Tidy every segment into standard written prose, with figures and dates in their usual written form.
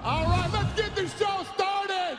All right, let's get this show started!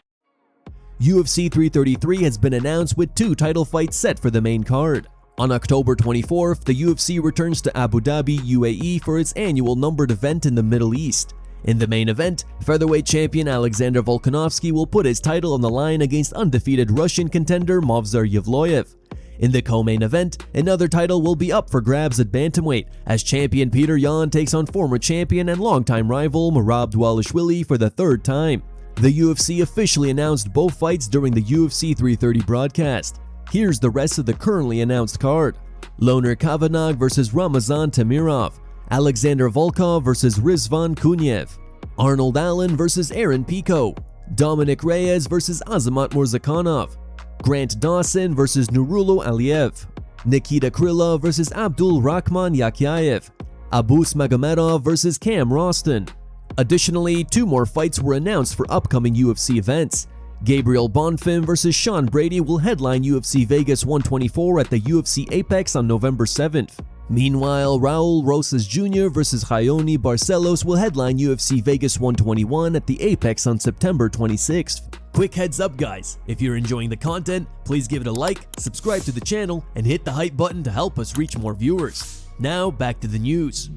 UFC 333 has been announced with 2 title fights set for the main card. On October 24th, the UFC returns to Abu Dhabi, UAE for its annual numbered event in the Middle East. In the main event, featherweight champion Alexander Volkanovski will put his title on the line against undefeated Russian contender Movsar Evloev. In the co-main event, another title will be up for grabs at bantamweight as champion Peter Yan takes on former champion and longtime rival Merab Dvalishvili for the 3rd time. The UFC officially announced both fights during the UFC 330 broadcast. Here's the rest of the currently announced card. Loner Kavanagh vs Ramazan Tamirov, Alexander Volkov vs Rizvan Kuniev, Arnold Allen vs Aaron Pico, Dominic Reyes vs Azamat Murzakanov, Grant Dawson vs Nurullo Aliyev, Nikita Krylov vs Abdul Rahman Yakyayev, Abus Magomedov vs Cam Roston. Additionally, 2 more fights were announced for upcoming UFC events. Gabriel Bonfim vs Sean Brady will headline UFC Vegas 124 at the UFC Apex on November 7th. Meanwhile, Raul Rosas Jr. vs Raoni Barcelos will headline UFC Vegas 121 at the Apex on September 26th. Quick heads up guys, if you're enjoying the content, please give it a like, subscribe to the channel, and hit the hype button to help us reach more viewers. Now back to the news.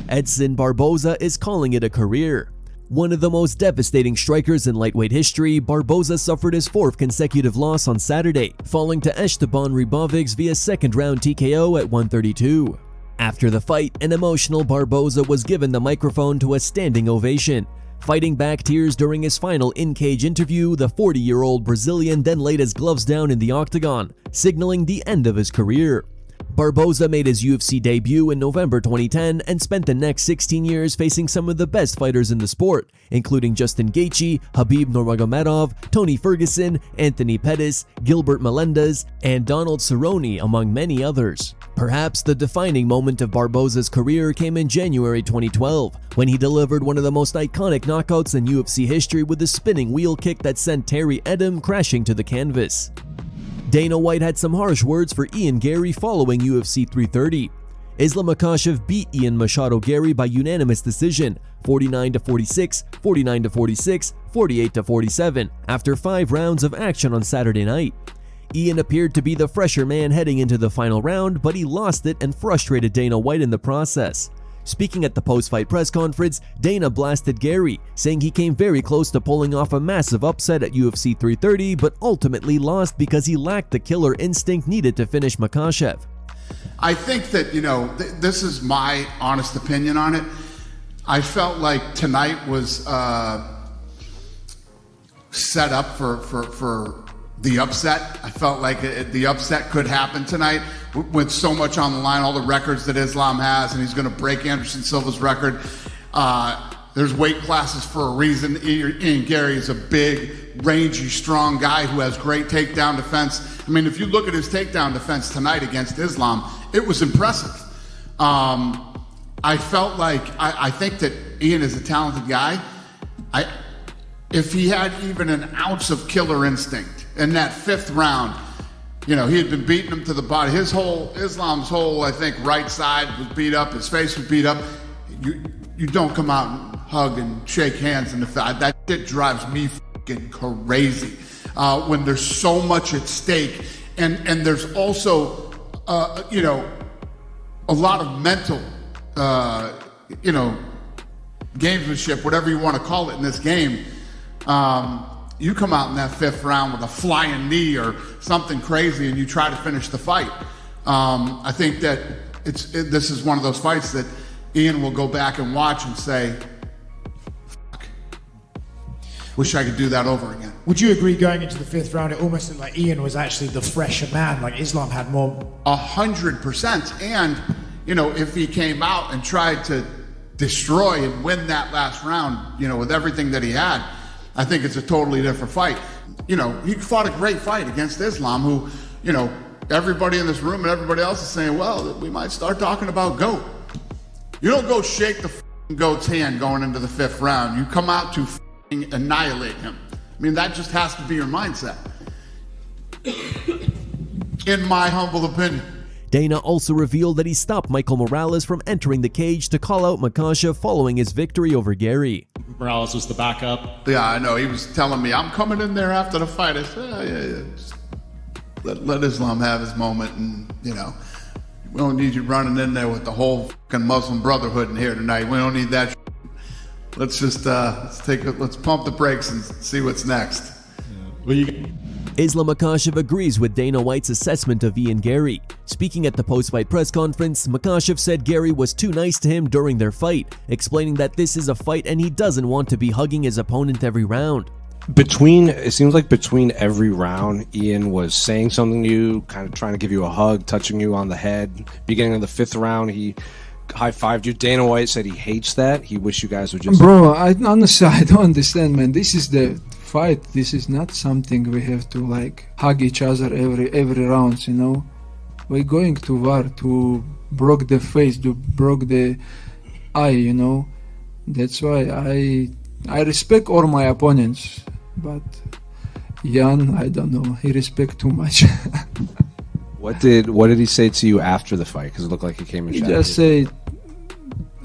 Edson Barboza is calling it a career. One of the most devastating strikers in lightweight history, Barboza suffered his 4th consecutive loss on Saturday, falling to Esteban Ribovics via 2nd-round TKO at 132. After the fight, an emotional Barboza was given the microphone to a standing ovation. Fighting back tears during his final in-cage interview, the 40-year-old Brazilian then laid his gloves down in the octagon, signaling the end of his career. Barboza made his UFC debut in November 2010 and spent the next 16 years facing some of the best fighters in the sport, including Justin Gaethje, Khabib Nurmagomedov, Tony Ferguson, Anthony Pettis, Gilbert Melendez, and Donald Cerrone, among many others. Perhaps the defining moment of Barboza's career came in January 2012, when he delivered one of the most iconic knockouts in UFC history with a spinning wheel kick that sent Terry Edom crashing to the canvas. Dana White had some harsh words for Ian Garry following UFC 330. Islam Makhachev beat Ian Machado Garry by unanimous decision, 49-46, 49-46, 48-47, after 5 rounds of action on Saturday night. Ian appeared to be the fresher man heading into the final round, but he lost it and frustrated Dana White in the process. Speaking at the post-fight press conference, Dana blasted Garry, saying he came very close to pulling off a massive upset at UFC 330, but ultimately lost because he lacked the killer instinct needed to finish Makhachev. I think that, this is my honest opinion on it. I felt like tonight was set up for the upset. I felt like the upset could happen tonight with so much on the line, all the records that Islam has, and he's going to break Anderson Silva's record. There's weight classes for a reason. Ian Garry is a big, rangy, strong guy who has great takedown defense. I mean, if you look at his takedown defense tonight against Islam, it was impressive. I felt like, I think that Ian is a talented guy. If he had even an ounce of killer instinct in that 5th round, he had been beating him to the body. Islam's whole, I think, right side was beat up, his face was beat up. You don't come out and hug and shake hands in the fight. That shit drives me fucking crazy when there's so much at stake, and there's also, a lot of mental, gamesmanship, whatever you want to call it in this game. You come out in that 5th round with a flying knee or something crazy and you try to finish the fight. I think that this is one of those fights that Ian will go back and watch and say, fuck, wish I could do that over again. Would you agree going into the 5th round, it almost looked like Ian was actually the fresher man, like Islam had more? 100%. And, if he came out and tried to destroy and win that last round, with everything that he had, I think it's a totally different fight. He fought a great fight against Islam, who, everybody in this room and everybody else is saying, well, we might start talking about GOAT. You don't go shake the GOAT's hand going into the 5th round. You come out to annihilate him. I mean, that just has to be your mindset, in my humble opinion. Dana also revealed that he stopped Michael Morales from entering the cage to call out Makhachev following his victory over Garry. Morales was the backup. Yeah, I know. He was telling me, I'm coming in there after the fight. I said, yeah. Just let Islam have his moment, and, you know, we don't need you running in there with the whole fucking Muslim Brotherhood in here tonight. We don't need that shit. Let's just, let's pump the brakes and see what's next. Islam Makhachev agrees with Dana White's assessment of Ian Garry. Speaking at the post-fight press conference, Makhachev said Garry was too nice to him during their fight, explaining that this is a fight and he doesn't want to be hugging his opponent every round. It seems like between every round, Ian was saying something to you, kind of trying to give you a hug, touching you on the head. Beginning of the 5th round, he high-fived you. Dana White said he hates that. He wished you guys would just... Bro, honestly, I don't understand, man. This is the fight. This is not something we have to like hug each other every round, you know. We're going to war to broke the face, to broke the eye, you know. That's why I respect all my opponents, but Jan, I don't know, he respect too much. What did he say to you after the fight? Because it looked like he came and He shot just you. said,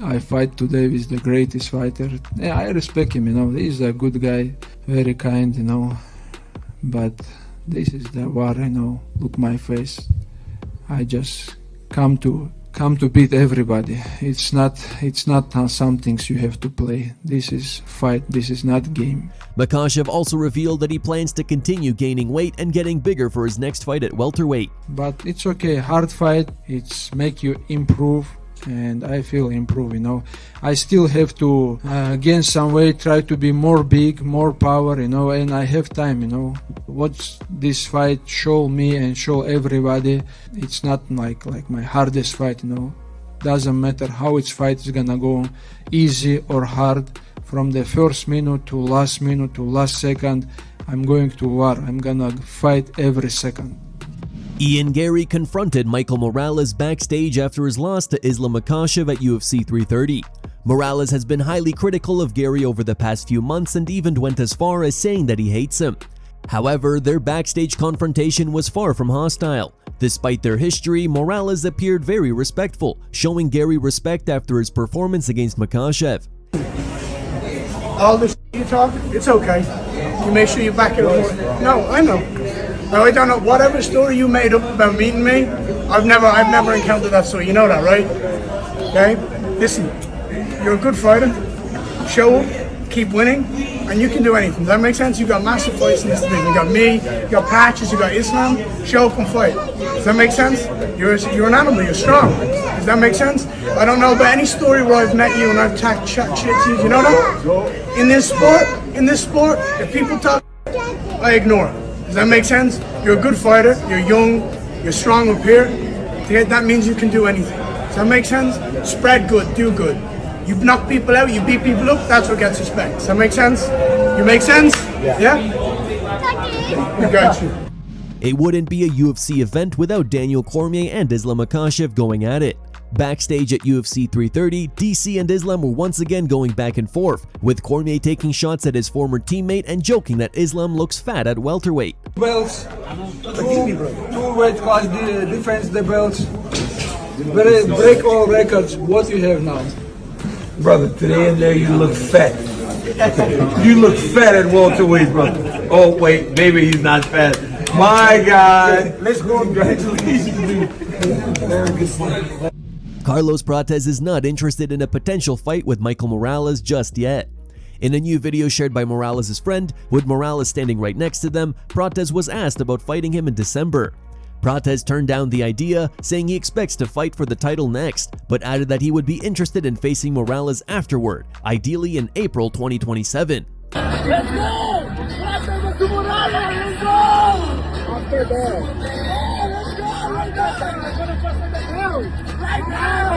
I fight today with the greatest fighter. Yeah, I respect him, you know. He's a good guy, very kind, you know. But this is the war, you know. Look my face. I just come to beat everybody. It's not some things you have to play. This is fight. This is not game. Makhachev also revealed that he plans to continue gaining weight and getting bigger for his next fight at welterweight. But it's okay. Hard fight. It's make you improve. And I feel improve, you know. I still have to gain some weight, try to be more big, more power, you know, and I have time, you know. What this fight show me and show everybody, it's not like my hardest fight, you know. Doesn't matter how its fight is gonna go, easy or hard. From the first minute to last second, I'm going to war. I'm gonna fight every second. Ian Garry confronted Michael Morales backstage after his loss to Islam Makhachev at UFC 330. Morales has been highly critical of Garry over the past few months and even went as far as saying that he hates him. However, their backstage confrontation was far from hostile. Despite their history, Morales appeared very respectful, showing Garry respect after his performance against Makhachev. All this you talk, it's okay. You make sure you back it up. No, I know. No, I don't know. Whatever story you made up about meeting me, I've never encountered that story. You know that, right? Okay? Listen, you're a good fighter. Show up, keep winning, and you can do anything. Does that make sense? You got massive fights in this division. You got me, you got Patches, you got Islam. Show up and fight. Does that make sense? You're an animal. You're strong. Does that make sense? I don't know about any story where I've met you and I've chat shit to you. You know that? In this sport, if people talk, I ignore it. Does that make sense? You're a good fighter, you're young, you're strong up here. That means you can do anything. Does that make sense? Spread good, do good. You knock people out, you beat people up, that's what gets respect. Does that make sense? You make sense? Yeah? I got you. It wouldn't be a UFC event without Daniel Cormier and Islam Makhachev going at it. Backstage at UFC 330, DC and Islam were once again going back and forth, with Cormier taking shots at his former teammate and joking that Islam looks fat at welterweight. Belts, two weight class defense the belts, break all records. What you have now? Brother, today and there you look fat. You look fat at welterweight, brother. Oh wait, maybe he's not fat. My God. Let's go. Congratulations. Very good fight. Carlos Prates is not interested in a potential fight with Michael Morales just yet. In a new video shared by Morales' friend, with Morales standing right next to them, Prates was asked about fighting him in December. Prates turned down the idea, saying he expects to fight for the title next, but added that he would be interested in facing Morales afterward, ideally in April 2027. Let's go! Let's go! Right now!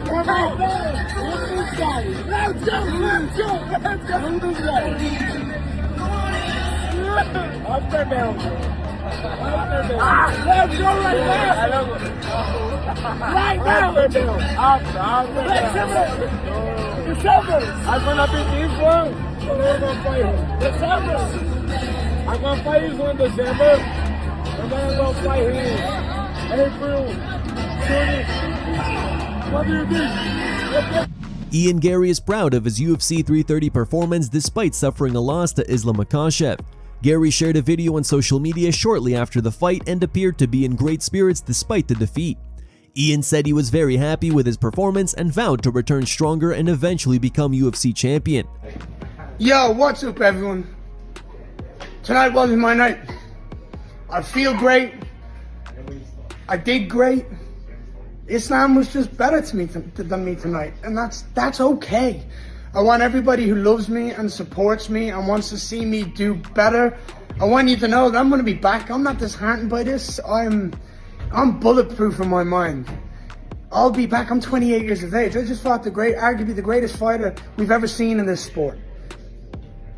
Come on! Let's go! Let's go! Let's go! Let's go! After down. Let's go right now! Right now! After December! I'm gonna beat this one. I'm gonna fight him. December! I'm gonna fight this one in December. And then I'm gonna fight him. April. What do you think? Ian Garry is proud of his UFC 330 performance despite suffering a loss to Islam Makhachev. Garry shared a video on social media shortly after the fight and appeared to be in great spirits despite the defeat. Ian said he was very happy with his performance and vowed to return stronger and eventually become UFC champion. Yo, what's up everyone? Tonight wasn't my night. I feel great. I did great. Islam was just better to me than me tonight, and that's okay. I want everybody who loves me and supports me and wants to see me do better. I want you to know that I'm going to be back. I'm not disheartened by this. I'm bulletproof in my mind. I'll be back. I'm 28 years of age. I just fought arguably the greatest fighter we've ever seen in this sport,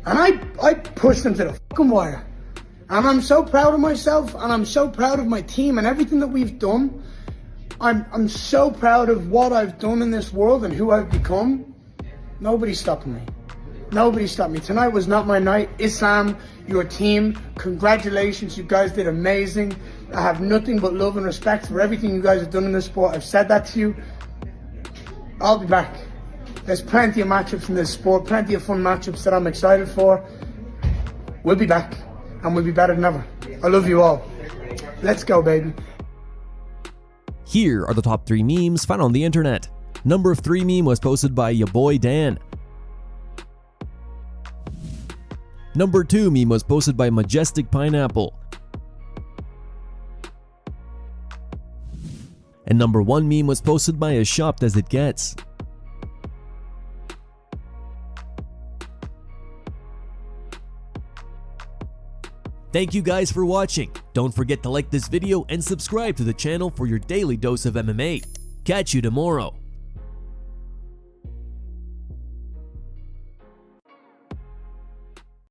and I pushed him to the fucking wire. And I'm so proud of myself, and I'm so proud of my team and everything that we've done. I'm so proud of what I've done in this world and who I've become. Nobody's stopping me. Nobody stopped me. Tonight was not my night. Islam, your team, congratulations. You guys did amazing. I have nothing but love and respect for everything you guys have done in this sport. I've said that to you. I'll be back. There's plenty of matchups in this sport, plenty of fun matchups that I'm excited for. We'll be back, and we'll be better than ever. I love you all. Let's go, baby. Here are the top 3 memes found on the internet. Number 3 meme was posted by ya boy Dan. Number 2 meme was posted by Majestic Pineapple. And number 1 meme was posted by As Shopped As It Gets. Thank you guys for watching. Don't forget to like this video and subscribe to the channel for your daily dose of MMA. Catch you tomorrow.